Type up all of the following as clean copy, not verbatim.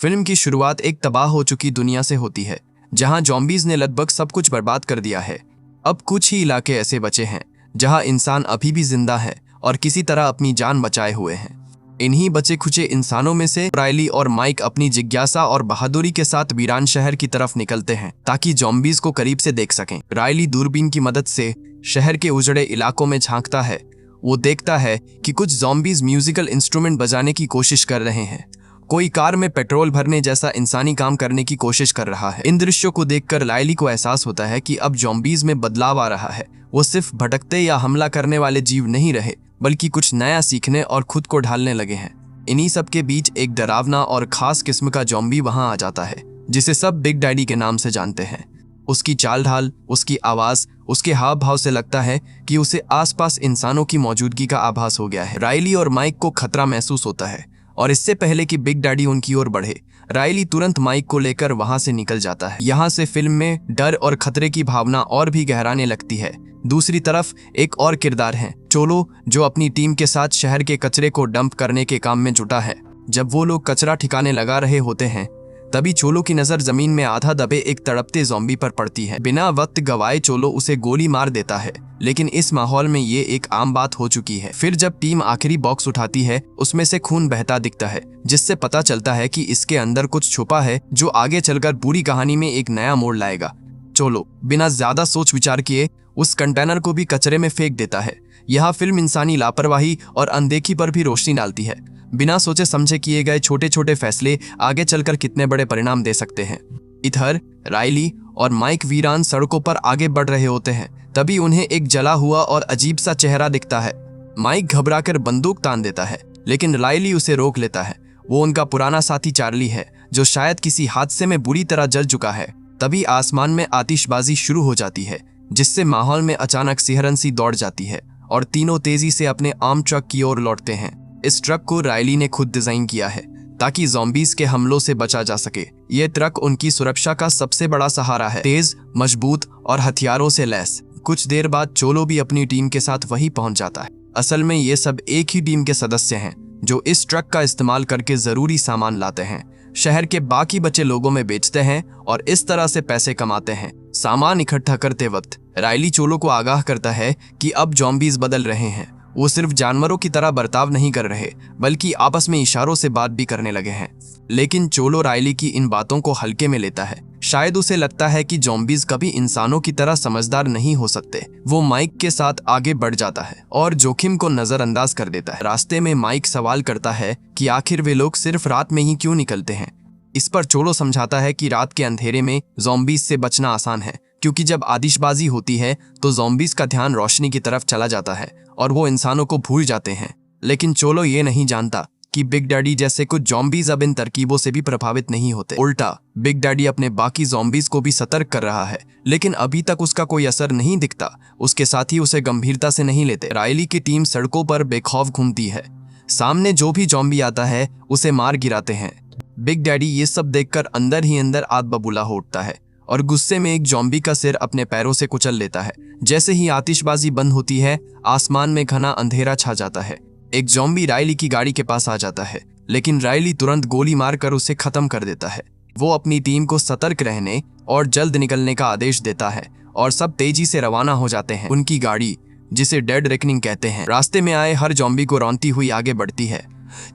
Film की शुरुआत एक तबाह हो चुकी दुनिया से होती है, जहां ज़ॉम्बीज़ ने लगभग सब कुछ बर्बाद कर दिया है। अब कुछ ही इलाके ऐसे बचे हैं जहां इंसान अभी भी जिंदा है और किसी तरह अपनी जान बचाए हुए हैं। इन्हीं बचे खुचे इंसानों में से रायली और माइक अपनी जिज्ञासा और बहादुरी के साथ वीरान शहर की तरफ निकलते हैं ताकि ज़ॉम्बीज़ को करीब से देख सकें। रायली दूरबीन की मदद से शहर के उजड़े इलाकों में झांकता है। वो देखता है कि कुछ ज़ॉम्बीज़ म्यूजिकल इंस्ट्रूमेंट बजाने की कोशिश कर रहे हैं। कोई कार में पेट्रोल भरने जैसा इंसानी काम करने की कोशिश कर रहा है। इन दृश्यों को देखकर रायली को एहसास होता है कि अब ज़ॉम्बीज़ में बदलाव आ रहा है। वो सिर्फ भटकते या हमला करने वाले जीव नहीं रहे, बल्कि कुछ नया सीखने और खुद को ढालने लगे हैं। इन्हीं सब के बीच एक डरावना और खास किस्म का ज़ॉम्बी वहां आ जाता है, जिसे सब बिग डैडी के नाम से जानते हैं। उसकी चाल ढाल, उसकी आवाज, उसके हाव भाव से लगता है कि उसे आसपास इंसानों की मौजूदगी का आभास हो गया है। रायली और माइक को खतरा महसूस होता है और इससे पहले कि बिग डैडी उनकी ओर बढ़े, रायली तुरंत माइक को लेकर वहां से निकल जाता है। यहाँ से फिल्म में डर और खतरे की भावना और भी गहराने लगती है। दूसरी तरफ एक और किरदार है, चोलो, जो अपनी टीम के साथ शहर के कचरे को डंप करने के काम में जुटा है। जब वो लोग कचरा ठिकाने लगा रहे होते हैं, तभी चोलो की नजर जमीन में आधा दबे एक तड़पते ज़ॉम्बी पर पड़ती है। बिना वक्त गवाए चोलो उसे गोली मार देता है, लेकिन इस माहौल में ये एक आम बात हो चुकी है। फिर जब टीम आखिरी बॉक्स उठाती है, उसमें से खून बहता दिखता है, जिससे पता चलता है कि इसके अंदर कुछ छुपा है जो आगे चलकर पूरी कहानी में एक नया मोड़ लाएगा। चोलो बिना ज्यादा सोच विचार किए उस कंटेनर को भी कचरे में फेंक देता है। यह फिल्म इंसानी लापरवाही और अनदेखी पर भी रोशनी डालती है। बिना सोचे समझे किए गए छोटे छोटे फैसले आगे चलकर कितने बड़े परिणाम दे सकते हैं। इधर रायली और माइक वीरान सड़कों पर आगे बढ़ रहे होते हैं, तभी उन्हें एक जला हुआ और अजीब सा चेहरा दिखता है। माइक घबराकर बंदूक तान देता है, लेकिन रायली उसे रोक लेता है। वो उनका पुराना साथी चार्ली है, जो शायद किसी हादसे में बुरी तरह जल चुका है। तभी आसमान में आतिशबाजी शुरू हो जाती है, जिससे माहौल में अचानक सिहरन सी दौड़ जाती है और तीनों तेजी से अपने आर्म ट्रक की ओर लौटते हैं। इस ट्रक को रायली ने खुद डिजाइन किया है ताकि ज़ॉम्बीज़ के हमलों से बचा जा सके। ये ट्रक उनकी सुरक्षा का सबसे बड़ा सहारा है, तेज, मजबूत और हथियारों से लैस। कुछ देर बाद चोलो भी अपनी टीम के साथ वहीं पहुंच जाता है। असल में ये सब एक ही टीम के सदस्य हैं, जो इस ट्रक का इस्तेमाल करके जरूरी सामान लाते हैं, शहर के बाकी बचे लोगों में बेचते हैं और इस तरह से पैसे कमाते हैं। सामान इकट्ठा करते वक्त रायली चोलो को आगाह करता है कि अब ज़ॉम्बीज़ बदल रहे हैं। वो सिर्फ जानवरों की तरह बर्ताव नहीं कर रहे, बल्कि आपस में इशारों से बात भी करने लगे हैं। लेकिन चोलो रायली की इन बातों को हल्के में लेता है। शायद उसे लगता है कि ज़ॉम्बीज़ कभी इंसानों की तरह समझदार नहीं हो सकते। वो माइक के साथ आगे बढ़ जाता है और जोखिम को नजरअंदाज कर देता है। रास्ते में माइक सवाल करता है कि आखिर वे लोग सिर्फ रात में ही क्यों निकलते हैं। इस पर चोलो समझाता है कि रात के अंधेरे में ज़ॉम्बीज़ से बचना आसान है, क्योंकि जब आतिशबाजी होती है तो ज़ॉम्बीज़ का ध्यान रोशनी की तरफ चला जाता है और वो इंसानों को भूल जाते हैं। लेकिन चोलो ये नहीं जानता कि बिग डैडी जैसे कुछ ज़ॉम्बीज़ अब इन तरकीबों से भी प्रभावित नहीं होते। उल्टा बिग डैडी अपने बाकी ज़ॉम्बीज़ को भी सतर्क कर रहा है, लेकिन अभी तक उसका कोई असर नहीं दिखता। उसके साथी उसे गंभीरता से नहीं लेते। रायली की टीम सड़कों पर बेखौफ घूमती है। सामने जो भी ज़ॉम्बी आता है उसे मार गिराते हैं। बिग डैडी ये सब देखकर अंदर ही अंदर आग बबूला हो उठता है और गुस्से में एक ज़ॉम्बी का सिर अपने पैरों से कुचल लेता है। जैसे ही आतिशबाजी बंद होती है, आसमान में घना अंधेरा छा जाता है। एक ज़ॉम्बी रायली की गाड़ी के पास आ जाता है, लेकिन रायली तुरंत गोली मारकर उसे खत्म कर देता है। वो अपनी टीम को सतर्क रहने और जल्द निकलने का आदेश देता है और सब तेजी से रवाना हो जाते हैं। उनकी गाड़ी, जिसे डेड रेकनिंग कहते हैं, रास्ते में आए हर ज़ॉम्बी को रौंदती हुई आगे बढ़ती है।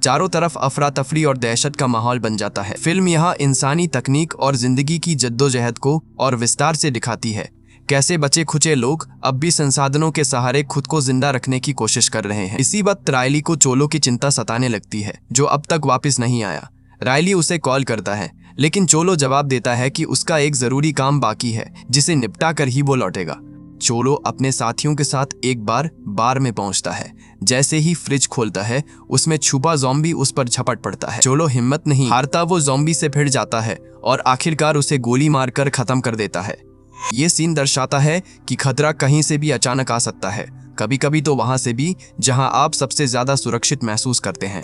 चारों तरफ अफरा तफरी और दहशत का माहौल बन जाता है। फिल्म यहाँ इंसानी तकनीक और जिंदगी की जद्दोजहद को और विस्तार से दिखाती है। कैसे बचे खुचे लोग अब भी संसाधनों के सहारे खुद को जिंदा रखने की कोशिश कर रहे हैं। इसी वक्त रायली को चोलो की चिंता सताने लगती है, जो अब तक वापस नहीं आया। रायली उसे कॉल करता है, लेकिन चोलो जवाब देता है कि उसका एक जरूरी काम बाकी है, जिसे निपटा कर ही वो लौटेगा। चोलो अपने साथियों के साथ एक बार में पहुंचता है। जैसे ही फ्रिज खोलता है, उसमें छुपा ज़ॉम्बी उस पर झपट पड़ता है। चोलो हिम्मत नहीं हारता, वो ज़ॉम्बी से भिड़ जाता है और आखिरकार उसे गोली मारकर खत्म कर देता है। ये सीन दर्शाता है कि खतरा कहीं से भी अचानक आ सकता है, कभी कभी तो वहां से भी जहां आप सबसे ज्यादा सुरक्षित महसूस करते हैं।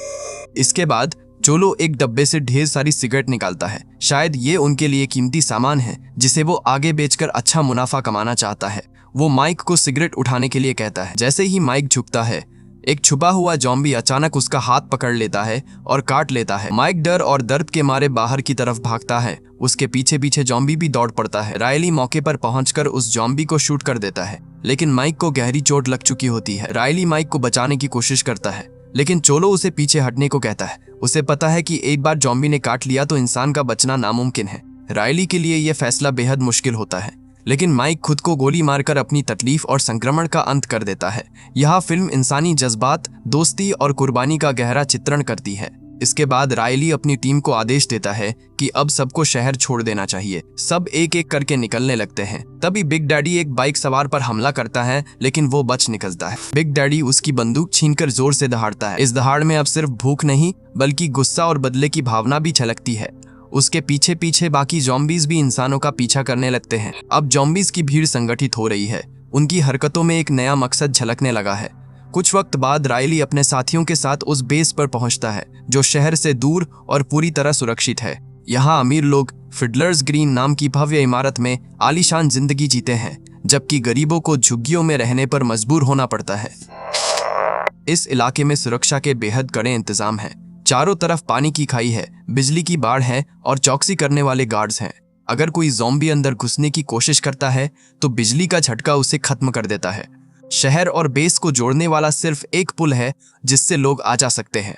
इसके बाद चोलो एक डब्बे से ढेर सारी सिगरेट निकालता है। शायद ये उनके लिए कीमती सामान है, जिसे वो आगे बेचकर अच्छा मुनाफा कमाना चाहता है। वो माइक को सिगरेट उठाने के लिए कहता है। जैसे ही माइक झुकता है, एक छुपा हुआ जॉम्बी अचानक उसका हाथ पकड़ लेता है और काट लेता है। माइक डर और दर्द के मारे बाहर की तरफ भागता है। उसके पीछे पीछे जॉम्बी भी दौड़ पड़ता है। रायली मौके पर पहुंचकर उस जॉम्बी को शूट कर देता है, लेकिन माइक को गहरी चोट लग चुकी होती है। रायली माइक को बचाने की कोशिश करता है, लेकिन चोलो उसे पीछे हटने को कहता है। उसे पता है कि एक बार जॉम्बी ने काट लिया तो इंसान का बचना नामुमकिन है। रायली के लिए यह फैसला बेहद मुश्किल होता है, लेकिन माइक खुद को गोली मारकर अपनी तकलीफ और संक्रमण का अंत कर देता है। यह फिल्म इंसानी जज्बात, दोस्ती और कुर्बानी का गहरा चित्रण करती है। इसके बाद रायली अपनी टीम को आदेश देता है कि अब सबको शहर छोड़ देना चाहिए। सब एक एक करके निकलने लगते हैं। तभी बिग डैडी एक बाइक सवार पर हमला करता है, लेकिन वो बच निकलता है। बिग डैडी उसकी बंदूक छीनकर जोर से दहाड़ता है। इस दहाड़ में अब सिर्फ भूख नहीं बल्कि गुस्सा और बदले की भावना भी झलकती है। उसके पीछे पीछे बाकी जॉम्बीज भी इंसानों का पीछा करने लगते हैं। अब जॉम्बीज की भीड़ संगठित हो रही है। उनकी हरकतों में एक नया मकसद झलकने लगा है। कुछ वक्त बाद रायली अपने साथियों के साथ उस बेस पर पहुंचता है जो शहर से दूर और पूरी तरह सुरक्षित है। यहाँ अमीर लोग फिडलर्स ग्रीन नाम की भव्य इमारत में आलीशान जिंदगी जीते हैं, जबकि गरीबों को झुग्गियों में रहने पर मजबूर होना पड़ता है। इस इलाके में सुरक्षा के बेहद कड़े इंतजाम हैं। चारों तरफ पानी की खाई है, बिजली की बाढ़ है और चौकसी करने वाले गार्ड्स हैं। अगर कोई ज़ॉम्बी अंदर घुसने की कोशिश करता है तो बिजली का झटका उसे खत्म कर देता है। शहर और बेस को जोड़ने वाला सिर्फ एक पुल है जिससे लोग आ जा सकते हैं।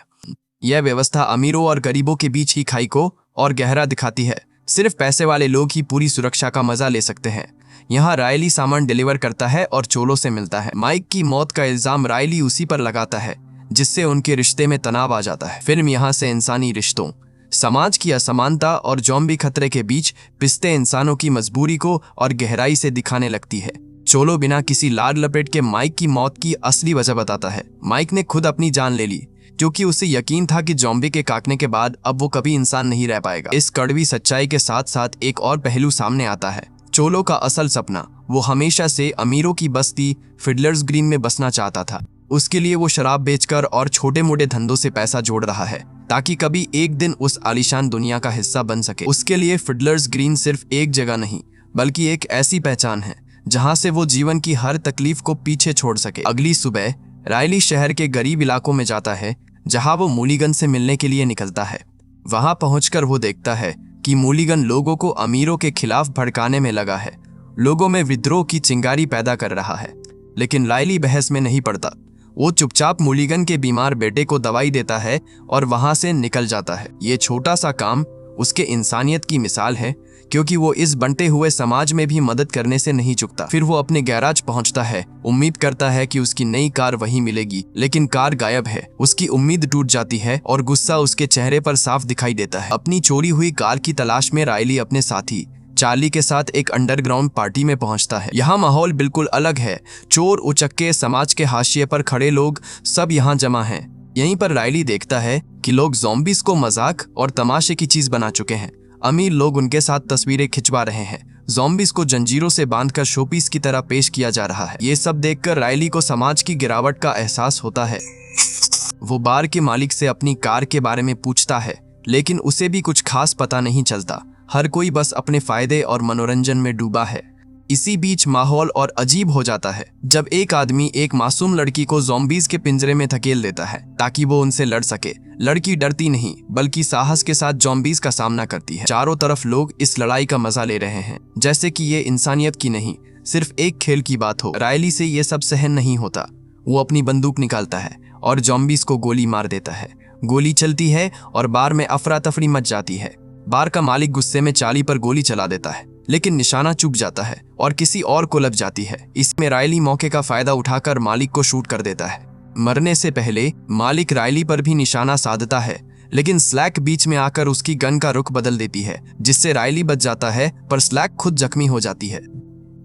यह व्यवस्था अमीरों और गरीबों के बीच ही खाई को और गहरा दिखाती है। सिर्फ पैसे वाले लोग ही पूरी सुरक्षा का मजा ले सकते हैं। यहाँ रायली सामान डिलीवर करता है और चोलो से मिलता है। माइक की मौत का इल्जाम रायली उसी पर लगाता है, जिससे उनके रिश्ते में तनाव आ जाता है। फिल्म यहाँ से इंसानी रिश्तों, समाज की असमानता और जॉम्बी खतरे के बीच पिसते इंसानों की मजबूरी को और गहराई से दिखाने लगती है। चोलो बिना किसी लाड लपेट के माइक की मौत की असली वजह बताता है। माइक ने खुद अपनी जान ले ली क्योंकि उसे यकीन था कि जॉम्बी के काटने के बाद अब वो कभी इंसान नहीं रह पाएगा। इस कड़वी सच्चाई के साथ साथ एक और पहलू सामने आता है। चोलो का असल सपना, वो हमेशा से अमीरों की बस्ती फिडलर्स ग्रीन में बसना चाहता था। उसके लिए वो शराब बेचकर और छोटे मोटे धंधों से पैसा जोड़ रहा है ताकि कभी एक दिन उस आलीशान दुनिया का हिस्सा बन सके। उसके लिए फिडलर्स ग्रीन सिर्फ एक जगह नहीं बल्कि एक ऐसी पहचान है जहां से वो जीवन की हर तकलीफ को पीछे छोड़ सके। अगली सुबह रायली शहर के गरीब इलाकों में जाता है जहां वो मूलिगन से मिलने के लिए निकलता है। वहां पहुंचकर वो देखता है कि मूलिगन लोगों को अमीरों के खिलाफ भड़काने में लगा है, लोगों में विद्रोह की चिंगारी पैदा कर रहा है। लेकिन रायली बहस में नहीं पड़ता। वो चुपचाप मूलिगन के बीमार बेटे को दवाई देता है और वहां से निकल जाता है। ये छोटा सा काम उसके इंसानियत की मिसाल है, क्योंकि वो इस बंटे हुए समाज में भी मदद करने से नहीं चूकता। फिर वो अपने गैराज पहुंचता है, उम्मीद करता है कि उसकी नई कार वहीं मिलेगी, लेकिन कार गायब है। उसकी उम्मीद टूट जाती है और गुस्सा उसके चेहरे पर साफ दिखाई देता है। अपनी चोरी हुई कार की तलाश में रायली अपने साथी चार्ली के साथ एक अंडरग्राउंड पार्टी में पहुंचता है। यहाँ माहौल बिल्कुल अलग है। चोर, उचक्के, समाज के हाशिए पर खड़े लोग सब यहाँ जमा हैं। यहीं पर रायली देखता है कि लोग ज़ॉम्बीज़ को मजाक और तमाशे की चीज बना चुके हैं। अमीर लोग उनके साथ तस्वीरें खिंचवा रहे हैं। ज़ॉम्बीज़ को जंजीरों से बांधकर शोपीस की तरह पेश किया जा रहा है। ये सब देखकर रायली को समाज की गिरावट का एहसास होता है। वो बार के मालिक से अपनी कार के बारे में पूछता है, लेकिन उसे भी कुछ खास पता नहीं चलता। हर कोई बस अपने फायदे और मनोरंजन में डूबा है। इसी बीच माहौल और अजीब हो जाता है जब एक आदमी एक मासूम लड़की को ज़ॉम्बीज़ के पिंजरे में धकेल देता है ताकि वो उनसे लड़ सके। लड़की डरती नहीं बल्कि साहस के साथ ज़ॉम्बीज़ का सामना करती है। चारों तरफ लोग इस लड़ाई का मजा ले रहे हैं, जैसे कि ये इंसानियत की नहीं सिर्फ एक खेल की बात हो। रायली से ये सब सहन नहीं होता। वो अपनी बंदूक निकालता है और ज़ॉम्बीज़ को गोली मार देता है। गोली चलती है और बार में अफरा तफरी मच जाती है। बार का मालिक गुस्से में चार्ली पर गोली चला देता है, लेकिन निशाना चूक जाता है और किसी और को लग जाती है। इसमें रायली मौके का फायदा उठाकर मालिक को शूट कर देता है। मरने से पहले मालिक रायली पर भी निशाना साधता है, लेकिन स्लैक बीच में आकर उसकी गन का रुख बदल देती है, जिससे रायली बच जाता है पर स्लैक खुद जख्मी हो जाती है।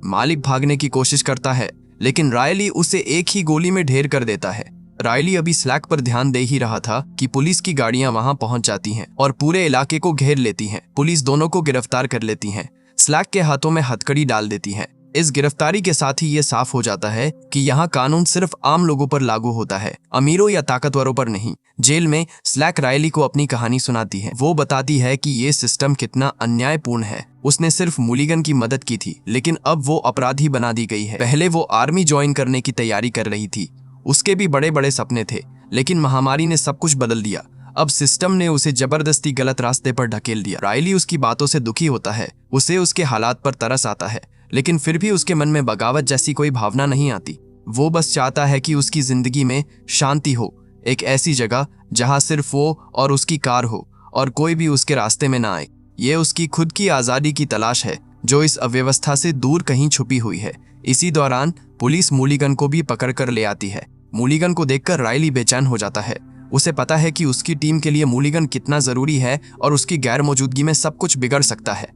मालिक भागने की कोशिश करता है, लेकिन रायली उसे एक ही गोली में ढेर कर देता है। रायली अभी स्लैक पर ध्यान दे ही रहा था कि पुलिस की गाड़ियां वहां पहुंच जाती हैं और पूरे इलाके को घेर लेती हैं। पुलिस दोनों को गिरफ्तार कर लेती है, स्लैक के हाथों में हथकड़ी डाल देती है। इस गिरफ्तारी के साथ ही ये साफ हो जाता है कि यहाँ कानून सिर्फ आम लोगों पर लागू होता है, अमीरों या ताकतवरों पर नहीं। जेल में स्लैक रायली को अपनी कहानी सुनाती है। वो बताती है कि ये सिस्टम कितना अन्यायपूर्ण है। उसने सिर्फ मूलिगन की मदद की थी, लेकिन अब वो अपराधी बना दी गई है। पहले वो आर्मी ज्वाइन करने की तैयारी कर रही थी। उसके भी बड़े बड़े सपने थे, लेकिन महामारी ने सब कुछ बदल दिया। अब सिस्टम ने उसे जबरदस्ती गलत रास्ते पर ढकेल दिया। राइली उसकी बातों से दुखी होता है, उसे उसके हालात पर तरस आता है, लेकिन फिर भी उसके मन में बगावत जैसी कोई भावना नहीं आती। वो बस चाहता है कि उसकी जिंदगी में शांति हो, एक ऐसी जगह जहां सिर्फ वो और उसकी कार हो और कोई भी उसके रास्ते में ना आए। ये उसकी खुद की आज़ादी की तलाश है, जो इस अव्यवस्था से दूर कहीं छुपी हुई है। इसी दौरान पुलिस मूलिगन को भी पकड़ कर ले आती है। मूलिगन को देखकर राइली बेचैन हो जाता है। उसे पता है कि उसकी टीम के लिए मूलिगन कितना जरूरी है और उसकी गैर मौजूदगी में सब कुछ बिगड़ सकता है।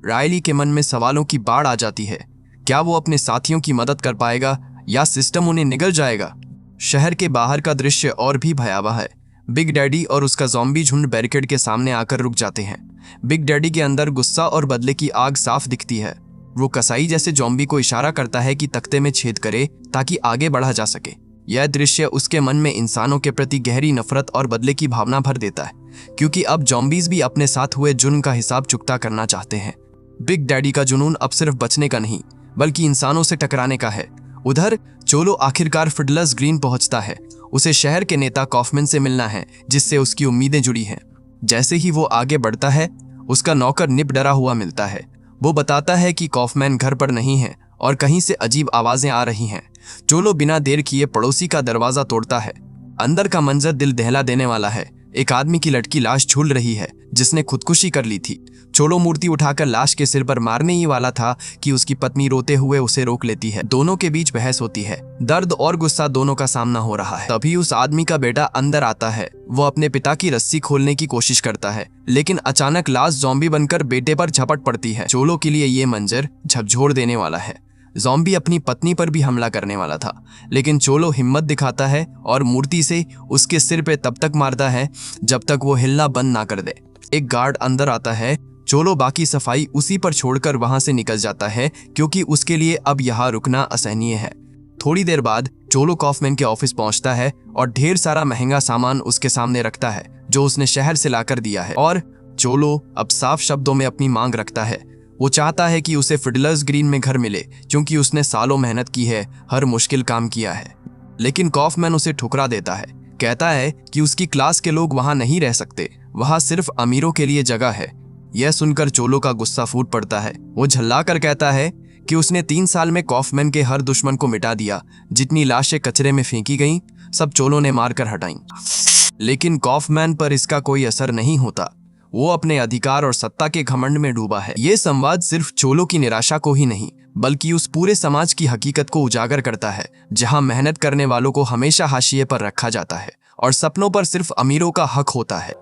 राइली के मन में सवालों की बाढ़ आ जाती है। क्या वो अपने साथियों की मदद कर पाएगा या सिस्टम उन्हें निगल जाएगा? शहर के बाहर का दृश्य और भी भयावह है। बिग डैडी और उसका ज़ॉम्बी झुंड बैरिकेड के सामने आकर रुक जाते हैं। बिग डैडी के अंदर गुस्सा और बदले की आग साफ दिखती है। वो कसाई जैसे ज़ॉम्बी को इशारा करता है कि तख्ते में छेद करे ताकि आगे बढ़ा जा सके। यह दृश्य उसके मन में इंसानों के प्रति गहरी नफरत और बदले की भावना भर देता है, क्योंकि अब ज़ॉम्बीज भी अपने साथ हुए जुर्म का हिसाब चुकता करना चाहते हैं। बिग डैडी का जुनून अब सिर्फ बचने का नहीं, बल्कि इंसानों से टकराने का है। उधर चोलो आखिरकार फिडलर्स ग्रीन पहुंचता है। उसे शहर के नेता कॉफमैन से मिलना है, जिससे उसकी उम्मीदें जुड़ी हैं। जैसे ही वो आगे बढ़ता है, उसका नौकर निप डरा हुआ मिलता है। वो बताता है कि कॉफमैन घर पर नहीं है और कहीं से अजीब आवाजें आ रही हैं। चोलो बिना देर किए पड़ोसी का दरवाजा तोड़ता है। अंदर का मंजर दिल दहला देने वाला है। एक आदमी की लटकी लाश झूल रही है, जिसने खुदकुशी कर ली थी। चोलो मूर्ति उठाकर लाश के सिर पर मारने ही वाला था कि उसकी पत्नी रोते हुए उसे रोक लेती है। दोनों के बीच बहस होती है। दर्द और गुस्सा दोनों का सामना हो रहा है। तभी उस आदमी का बेटा अंदर आता है। वो अपने पिता की रस्सी खोलने की कोशिश करता है, लेकिन अचानक लाश ज़ॉम्बी बनकर बेटे पर झपट पड़ती है। चोलो के लिए ये मंजर झकझोर देने वाला है। ज़ॉम्बी अपनी पत्नी पर भी हमला करने वाला था, लेकिन चोलो हिम्मत दिखाता है और मूर्ति से उसके सिर पे तब तक मारता है जब तक वो हिलना बंद ना कर दे। एक गार्ड अंदर आता है। चोलो बाकी सफाई उसी पर छोड़कर वहां से निकल जाता है, क्योंकि उसके लिए अब यहाँ रुकना असहनीय है। थोड़ी देर बाद चोलो कॉफमैन के ऑफिस पहुंचता है और ढेर सारा महंगा सामान उसके सामने रखता है, जो उसने शहर से लाकर दिया है। और चोलो अब साफ शब्दों में अपनी मांग रखता है। वो चाहता है कि उसे फिडलर्स ग्रीन में घर मिले, क्योंकि उसने सालों मेहनत की है, हर मुश्किल काम किया है। लेकिन कॉफमैन उसे ठुकरा देता है, कहता है कि उसकी क्लास के लोग वहां नहीं रह सकते, वहां सिर्फ अमीरों के लिए जगह है। यह सुनकर चोलो का गुस्सा फूट पड़ता है। वो झल्ला कर कहता है कि उसने 3 साल में कॉफमैन के हर दुश्मन को मिटा दिया। जितनी लाशें कचरे में फेंकी गईं, सब चोलो ने मारकर हटाई। लेकिन कॉफमैन पर इसका कोई असर नहीं होता। वो अपने अधिकार और सत्ता के घमंड में डूबा है। ये संवाद सिर्फ चोलो की निराशा को ही नहीं, बल्कि उस पूरे समाज की हकीकत को उजागर करता है, जहां मेहनत करने वालों को हमेशा हाशिए पर रखा जाता है और सपनों पर सिर्फ अमीरों का हक होता है।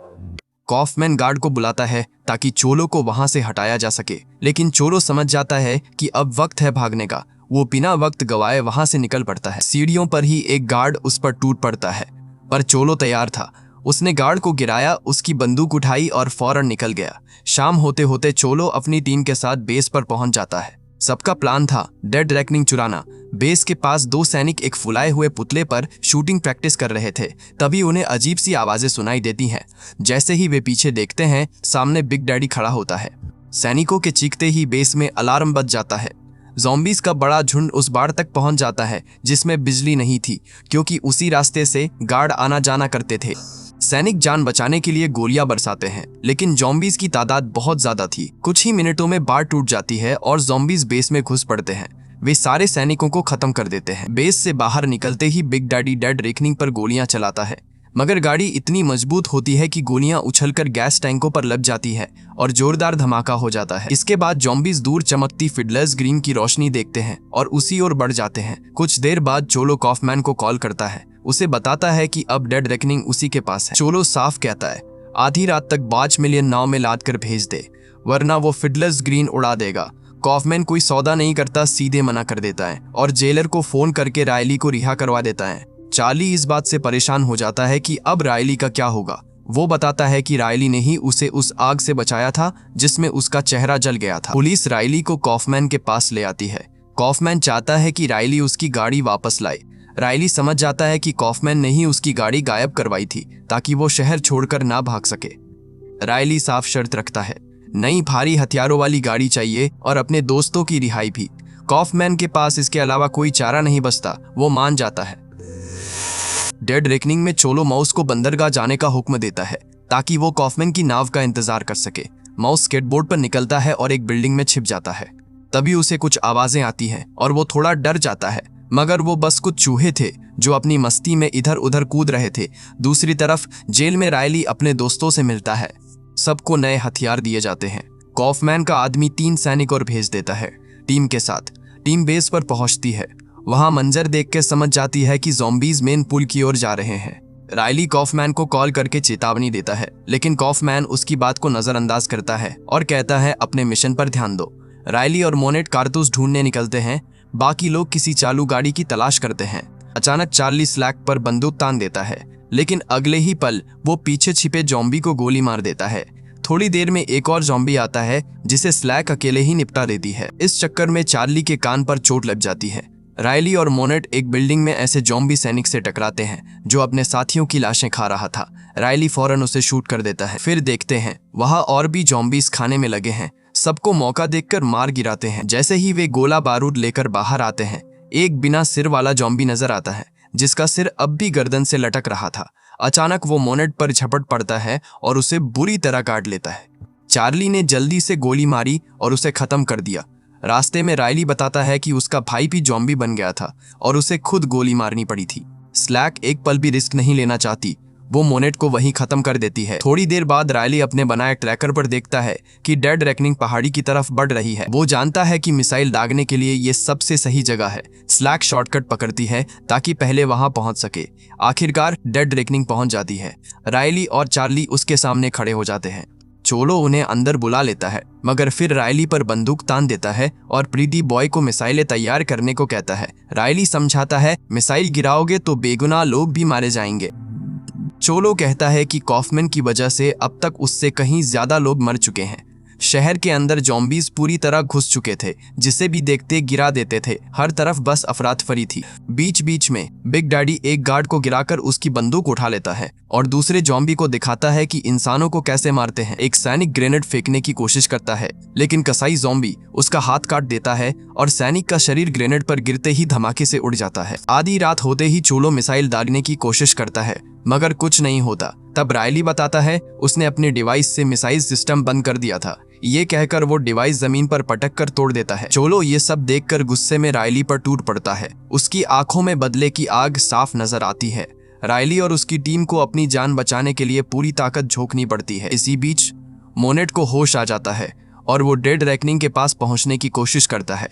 कॉफमैन गार्ड को बुलाता है ताकि चोलो को वहां से हटाया जा सके, लेकिन चोलो समझ जाता है कि अब वक्त है भागने का। वो बिना वक्त गवाए वहां से निकल पड़ता है। सीढ़ियों पर ही एक गार्ड उस पर टूट पड़ता है, पर चोलो तैयार था। उसने गार्ड को गिराया, उसकी बंदूक उठाई और फौरन निकल गया। शाम होते होते चोलो अपनी टीम के साथ बेस पर पहुंच जाता है। सबका प्लान था डेड रेकनिंग चुराना। बेस के पास 2 सैनिक एक फुलाए हुए पुतले पर शूटिंग प्रैक्टिस कर रहे थे। तभी उन्हें अजीब सी आवाजें सुनाई देती हैं। जैसे ही वे पीछे देखते हैं, सामने बिग डैडी खड़ा होता है। सैनिकों के चीखते ही बेस में अलार्म बज जाता है। ज़ॉम्बीज का बड़ा झुंड उस बाड़ तक पहुंच जाता है जिसमें बिजली नहीं थी, क्योंकि उसी रास्ते से गार्ड आना जाना करते थे। सैनिक जान बचाने के लिए गोलियां बरसाते हैं, लेकिन ज़ॉम्बीज की तादाद बहुत ज्यादा थी। कुछ ही मिनटों में बाड़ टूट जाती है और ज़ॉम्बीज बेस में घुस पड़ते हैं। वे सारे सैनिकों को खत्म कर देते हैं। बेस से बाहर निकलते ही बिग डैडी डेड रेकनिंग पर गोलियां चलाता है, मगर गाड़ी इतनी मजबूत होती है कि गोलियां उछलकर गैस टैंकों पर लग जाती है और जोरदार धमाका हो जाता है। इसके बाद ज़ॉम्बीज दूर चमकती फिडलर्स ग्रीन की रोशनी देखते हैं और उसी ओर बढ़ जाते हैं। कुछ देर बाद चोलो कॉफमैन को कॉल करता है। उसे बताता है कि अब डेड रेकनिंग उसी के पास है। चोलो साफ कहता है, आधी रात तक 5 मिलियन नाव में लाद कर भेज दे, वरना वो फिडलर्स ग्रीन उड़ा देगा। कॉफमैन कोई सौदा नहीं करता, सीधे मना कर देता है और जेलर को फोन करके रायली को रिहा करवा देता है। चार्ली इस बात से परेशान हो जाता है कि अब रायली का क्या होगा। वो बताता है कि रायली ने ही उसे उस आग से बचाया था जिसमें उसका चेहरा जल गया था। पुलिस रायली को कॉफमैन के पास ले आती है। कॉफमैन चाहता है कि रायली उसकी गाड़ी वापस लाए। रायली समझ जाता है कि कॉफमैन ने ही उसकी गाड़ी गायब करवाई थी ताकि वो शहर छोड़कर ना भाग सके। रायली साफ शर्त रखता है, नई भारी हथियारों वाली गाड़ी चाहिए और अपने दोस्तों की रिहाई भी। कॉफमैन के पास इसके अलावा कोई चारा नहीं बचता। वो मान जाता है। डेड रेकनिंग में चोलो माउस को बंदरगाह जाने का हुक्म देता है ताकि वो कॉफमैन की नाव का इंतजार कर सके। माउस स्केटबोर्ड पर निकलता है और एक बिल्डिंग में छिप जाता है। तभी उसे कुछ आवाजें आती हैं और वो थोड़ा डर जाता है, मगर वो बस कुछ चूहे थे जो अपनी मस्ती में इधर उधर कूद रहे थे। दूसरी तरफ जेल में रायली अपने दोस्तों से मिलता है। सबको नए हथियार दिए जाते हैं। कॉफमैन का आदमी 3 सैनिक और भेज देता है टीम के साथ। टीम बेस पर पहुंचती है। वहां मंजर देख के समझ जाती है कि ज़ॉम्बीज मेन पुल की ओर जा रहे हैं। रायली कॉफमैन को कॉल करके चेतावनी देता है, लेकिन कॉफमैन उसकी बात को नजरअंदाज करता है और कहता है अपने मिशन पर ध्यान दो। रायली और मोनेट कारतूस ढूंढने निकलते हैं। बाकी लोग किसी चालू गाड़ी की तलाश करते हैं। अचानक चार्ली स्लैक पर बंदूक तान देता है, लेकिन अगले ही पल वो पीछे छिपे ज़ॉम्बी को गोली मार देता है। थोड़ी देर में एक और ज़ॉम्बी आता है जिसे स्लैक अकेले ही निपटा देती है। इस चक्कर में चार्ली के कान पर चोट लग जाती है। रायली और मोनेट एक बिल्डिंग में ऐसे ज़ॉम्बी सैनिक से टकराते हैं जो अपने साथियों की लाशें खा रहा था। रायली फौरन उसे शूट कर देता है। फिर देखते हैं वहां और भी ज़ॉम्बीज खाने में लगे हैं। सबको मौका देखकर मार गिराते हैं। जैसे ही वे गोला बारूद लेकर बाहर आते हैं, एक बिना सिर वाला ज़ॉम्बी नजर आता है जिसका सिर अब भी गर्दन से लटक रहा था। अचानक वो मोनेट पर झपट पड़ता है और उसे बुरी तरह काट लेता है। चार्ली ने जल्दी से गोली मारी और उसे खत्म कर दिया। रास्ते में रायली बताता है कि उसका भाई भी ज़ॉम्बी बन गया था और उसे खुद गोली मारनी पड़ी थी। स्लैक एक पल भी रिस्क नहीं लेना चाहती। वो मोनेट को वहीं खत्म कर देती है। थोड़ी देर बाद रायली अपने बनाए ट्रैकर पर देखता है कि डेड रेकनिंग पहाड़ी की तरफ बढ़ रही है। वो जानता है कि मिसाइल दागने के लिए ये सबसे सही जगह है। स्लैक शॉर्टकट पकड़ती है ताकि पहले वहां पहुंच सके। आखिरकार डेड रेकनिंग पहुंच जाती है। रायली और चार्ली उसके सामने खड़े हो जाते हैं। चोलो उन्हें अंदर बुला लेता है, मगर फिर रायली पर बंदूक तान देता है और प्रीति बॉय को मिसाइलें तैयार करने को कहता है। रायली समझाता है मिसाइल गिराओगे तो बेगुनाह लोग भी मारे जाएंगे। चोलो कहता है कि कॉफमैन की वजह से अब तक उससे कहीं ज्यादा लोग मर चुके हैं। शहर के अंदर ज़ॉम्बीज पूरी तरह घुस चुके थे, जिसे भी देखते गिरा देते थे। हर तरफ बस अफरातफरी थी। बीच बीच में बिग डैडी एक गार्ड को गिराकर उसकी बंदूक उठा लेता है और दूसरे ज़ॉम्बी को दिखाता है कि इंसानों को कैसे मारते हैं। एक सैनिक ग्रेनेड फेंकने की कोशिश करता है, लेकिन कसाई ज़ॉम्बी उसका हाथ काट देता है और सैनिक का शरीर ग्रेनेड पर गिरते ही धमाके से उड़ जाता है। आधी रात होते ही चोलो मिसाइल दागने की कोशिश करता है, मगर कुछ नहीं होता। तब रायली बताता है उसने अपने डिवाइस से मिसाइल सिस्टम बंद कर दिया था। ये कहकर वो डिवाइस जमीन पर पटक कर तोड़ देता है। चोलो ये सब देखकर गुस्से में रायली पर टूट पड़ता है। उसकी आंखों में बदले की आग साफ नजर आती है। रायली और उसकी टीम को अपनी जान बचाने के लिए पूरी ताकत झोंकनी पड़ती है। इसी बीच मोनेट को होश आ जाता है और वो डेड रेकनिंग के पास पहुंचने की कोशिश करता है।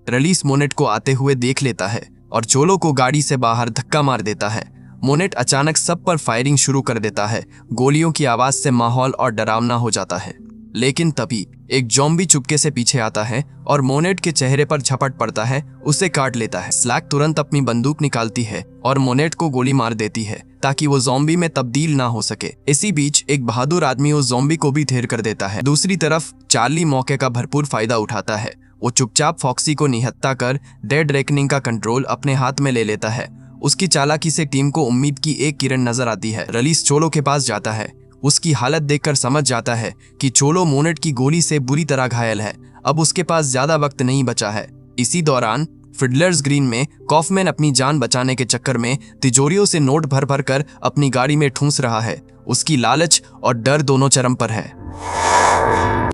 रलीस मोनेट को आते हुए देख लेता है और चोलो को गाड़ी से बाहर धक्का मार देता है। मोनेट अचानक सब पर फायरिंग शुरू कर देता है। गोलियों की आवाज से माहौल और डरावना हो जाता है। लेकिन तभी एक ज़ॉम्बी चुपके से पीछे आता है और मोनेट के चेहरे पर झपट पड़ता है, उसे काट लेता है। स्लैक तुरंत अपनी बंदूक निकालती है और मोनेट को गोली मार देती है ताकि वो ज़ॉम्बी में तब्दील ना हो सके। इसी बीच एक बहादुर आदमी उस ज़ॉम्बी को भी ढेर कर देता है। दूसरी तरफ चार्ली मौके का भरपूर फायदा उठाता है। वो चुपचाप फॉक्सी को निहत्था कर डेड रेकनिंग का कंट्रोल अपने हाथ में ले लेता है। उसकी चालाकी से टीम को उम्मीद की एक किरण नजर आती है। रलीस चोलो के पास जाता है। उसकी हालत देखकर समझ जाता है कि चोलो मोनेट की गोली से बुरी तरह घायल है। अब उसके पास ज्यादा वक्त नहीं बचा है। इसी दौरान फिडलर्स ग्रीन में कॉफमैन अपनी जान बचाने के चक्कर में तिजोरियों से नोट भर भर कर अपनी गाड़ी में ठूंस रहा है। उसकी लालच और डर दोनों चरम पर है।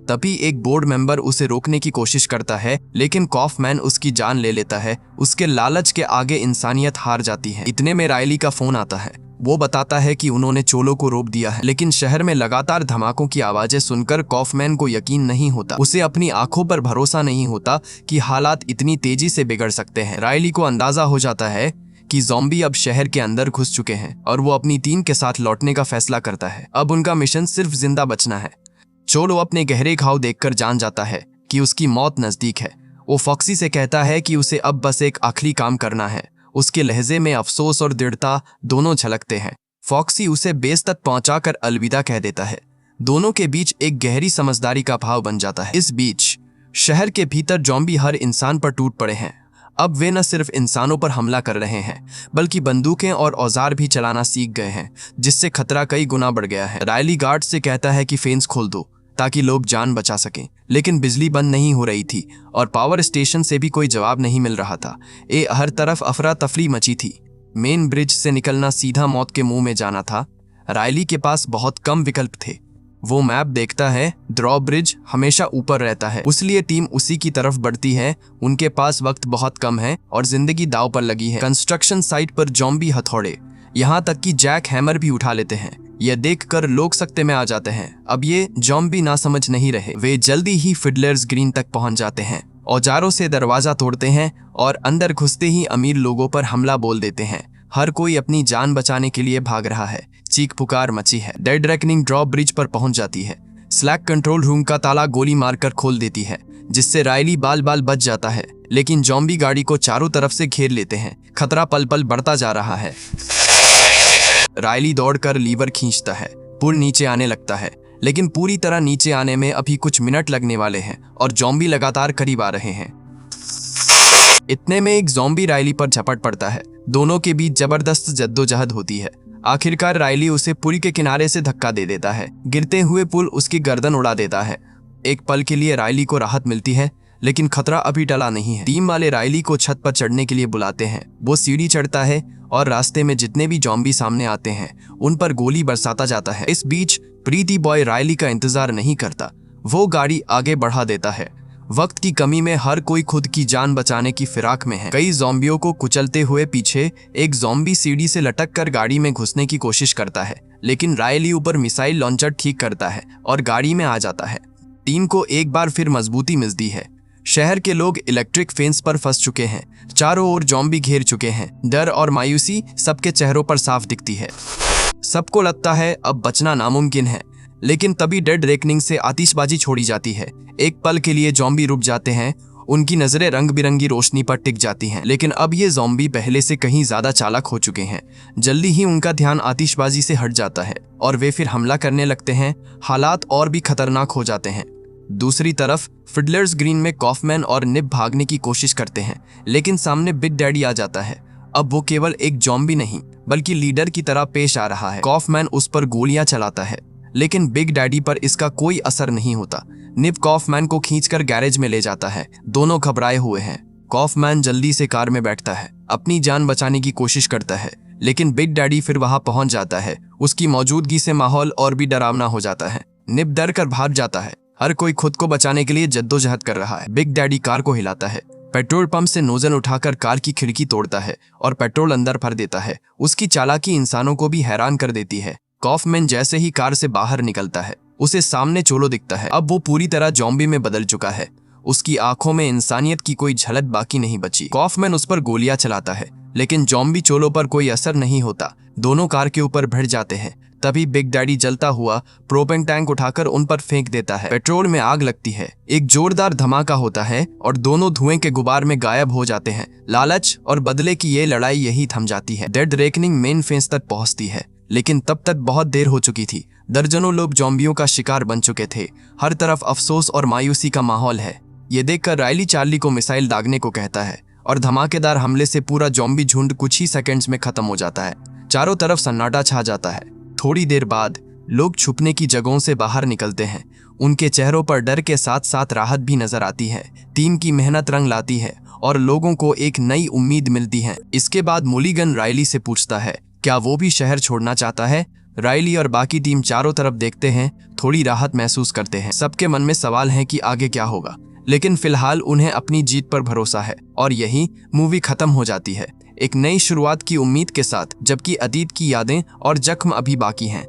तभी एक बोर्ड मेंबर उसे रोकने की कोशिश करता है, लेकिन कॉफमैन उसकी जान ले लेता है। उसके लालच के आगे इंसानियत हार जाती है। इतने में रायली का फोन आता है। वो बताता है कि उन्होंने चोलो को रोक दिया है, लेकिन शहर में लगातार धमाकों की आवाजें सुनकर कॉफमैन को यकीन नहीं होता। उसे अपनी आंखों पर भरोसा नहीं होता कि हालात इतनी तेजी से बिगड़ सकते हैं। रायली को अंदाजा हो जाता है कि ज़ॉम्बी अब शहर के अंदर घुस चुके हैं और वो अपनी टीम के साथ लौटने का फैसला करता है। अब उनका मिशन सिर्फ जिंदा बचना है। चोलो अपने गहरे घाव देखकर जान जाता है कि उसकी मौत नजदीक है। वो फॉक्सी से कहता है कि उसे अब बस एक आखिरी काम करना है। उसके लहजे में अफसोस और दृढ़ता दोनों झलकते हैं। फॉक्सी उसे बेस तक पहुंचाकर अलविदा कह देता है। दोनों के बीच एक गहरी समझदारी का भाव बन जाता है। इस बीच शहर के भीतर ज़ॉम्बी हर इंसान पर टूट पड़े हैं। अब वे न सिर्फ इंसानों पर हमला कर रहे हैं, बल्कि बंदूकें और औजार भी चलाना सीख गए हैं, जिससे खतरा कई गुना बढ़ गया है। रायली गार्ड से कहता है कि फेंस खोल दो ताकि लोग जान बचा सकें, लेकिन बिजली बंद नहीं हो रही थी और पावर स्टेशन से भी कोई जवाब नहीं मिल रहा था। हर तरफ अफरा तफरी मची थी। मेन ब्रिज से निकलना सीधा मौत के मुंह में जाना था। रायली के पास बहुत कम विकल्प थे। वो मैप देखता है, ड्रॉ ब्रिज हमेशा ऊपर रहता है, इसलिए टीम उसी की तरफ बढ़ती है। उनके पास वक्त बहुत कम है और जिंदगी दांव पर लगी है। कंस्ट्रक्शन साइट पर जॉम्बी हथौड़े, यहाँ तक कि जैक हैमर भी उठा लेते हैं। यह देखकर लोग सकते में आ जाते हैं। अब ये जॉम्बी ना समझ नहीं रहे। वे जल्दी ही फिडलर्स ग्रीन तक पहुंच जाते हैं, औजारों से दरवाजा तोड़ते हैं और अंदर घुसते ही अमीर लोगों पर हमला बोल देते हैं। हर कोई अपनी जान बचाने के लिए भाग रहा है। चीख पुकार मची है। डेड रेकनिंग ड्रॉप ब्रिज पर पहुंच जाती है। स्लैक कंट्रोल रूम का ताला गोली मारकर खोल देती है, जिससे रायली बाल बाल बच जाता है। लेकिन जॉम्बी गाड़ी को चारों तरफ से घेर लेते हैं। खतरा पल पल बढ़ता जा रहा है। रायली दौड़कर लीवर खींचता है। पुल नीचे आने लगता है, लेकिन पूरी तरह नीचे आने में अभी कुछ मिनट लगने वाले हैं और जॉम्बी लगातार करीब आ रहे हैं। इतने में एक जॉम्बी रायली पर झपट पड़ता है। दोनों के बीच जबरदस्त जद्दोजहद होती है। आखिरकार रायली उसे पुल के किनारे से धक्का दे देता है। गिरते हुए पुल उसकी गर्दन उड़ा देता है। एक पल के लिए रायली को राहत मिलती है, लेकिन खतरा अभी टला नहीं है। टीम वाले रायली को छत पर चढ़ने के लिए बुलाते हैं। वो सीढ़ी चढ़ता है और रास्ते में जितने भी जॉम्बी सामने आते हैं उन पर गोली बरसाता जाता है। इस बीच प्रीति बॉय रायली का इंतजार नहीं करता। वो गाड़ी आगे बढ़ा देता है। वक्त की कमी में हर कोई खुद की जान बचाने की फिराक में है। कई ज़ॉम्बियों को कुचलते हुए पीछे एक ज़ॉम्बी सीढ़ी से लटक कर गाड़ी में घुसने की कोशिश करता है, लेकिन रायली ऊपर मिसाइल लॉन्चर ठीक करता है और गाड़ी में आ जाता है। टीम को एक बार फिर मजबूती मिलती है। शहर के लोग इलेक्ट्रिक फेंस पर फंस चुके हैं। चारों ओर जॉम्बी घेर चुके हैं। डर और मायूसी सबके चेहरों पर साफ दिखती है। सबको लगता है अब बचना नामुमकिन है, लेकिन तभी डेड रेकनिंग से आतिशबाजी छोड़ी जाती है। एक पल के लिए जॉम्बी रुक जाते हैं। उनकी नजरें रंग बिरंगी रोशनी पर टिक जाती हैं, लेकिन अब ये जॉम्बी पहले से कहीं ज्यादा चालाक हो चुके हैं। जल्दी ही उनका ध्यान आतिशबाजी से हट जाता है और वे फिर हमला करने लगते हैं। हालात और भी खतरनाक हो जाते हैं। दूसरी तरफ फिडलर्स ग्रीन में कॉफमैन और निब भागने की कोशिश करते हैं, लेकिन सामने बिग डैडी आ जाता है। अब वो केवल एक जॉम्बी नहीं बल्कि लीडर की तरह पेश आ रहा है। कॉफमैन उस पर गोलियां चलाता है, लेकिन बिग डैडी पर इसका कोई असर नहीं होता। निब कॉफमैन को खींचकर गैरेज में ले जाता है। दोनों घबराए हुए हैं। कॉफमैन जल्दी से कार में बैठता है, अपनी जान बचाने की कोशिश करता है, लेकिन बिग डैडी फिर वहां पहुंच जाता है। उसकी मौजूदगी से माहौल और भी डरावना हो जाता है। निब डर कर भाग जाता है। हर कोई खुद को बचाने के लिए जद्दोजहद कर रहा है। बिग डैडी कार को हिलाता है। पेट्रोल पंप से नोजल उठाकर कार की खिड़की तोड़ता है और पेट्रोल अंदर भर देता है। उसकी चालाकी इंसानों को भी हैरान कर देती है। कॉफमैन जैसे ही कार से बाहर निकलता है, उसे सामने चोलो दिखता है। अब वो पूरी तरह जॉम्बी में बदल चुका है। उसकी आंखों में इंसानियत की कोई झलक बाकी नहीं बची। कॉफमैन उस पर गोलियां चलाता है, लेकिन जॉम्बी चोलो पर कोई असर नहीं होता। दोनों कार के ऊपर भिड़ जाते हैं। तभी बिग डैडी जलता हुआ प्रोपेन टैंक उठाकर उन पर फेंक देता है। पेट्रोल में आग लगती है। एक जोरदार धमाका होता है और दोनों धुएं के गुबार में गायब हो जाते हैं। लालच और बदले की ये लड़ाई यही थम जाती है। डेड रेकनिंग मेन फेंस तक पहुंचती है, लेकिन तब तक बहुत देर हो चुकी थी। दर्जनों लोग जॉम्बियों का शिकार बन चुके थे। हर तरफ अफसोस और मायूसी का माहौल है। ये देखकर रायली चार्ली को मिसाइल दागने को कहता है और धमाकेदार हमले से पूरा जॉम्बी झुंड कुछ ही सेकंड्स में खत्म हो जाता है। चारों तरफ सन्नाटा छा जाता है। थोड़ी देर बाद लोग छुपने की जगहों से बाहर निकलते हैं। उनके चेहरों पर डर के साथ साथ राहत भी नजर आती है। टीम की मेहनत रंग लाती है और लोगों को एक नई उम्मीद मिलती है। इसके बाद मुलिगन रायली से पूछता है क्या वो भी शहर छोड़ना चाहता है। रायली और बाकी टीम चारों तरफ देखते हैं, थोड़ी राहत महसूस करते हैं। सबके मन में सवाल है कि आगे क्या होगा, लेकिन फिलहाल उन्हें अपनी जीत पर भरोसा है। और यही मूवी खत्म हो जाती है, एक नई शुरुआत की उम्मीद के साथ, जबकि अतीत की यादें और जख्म अभी बाकी हैं।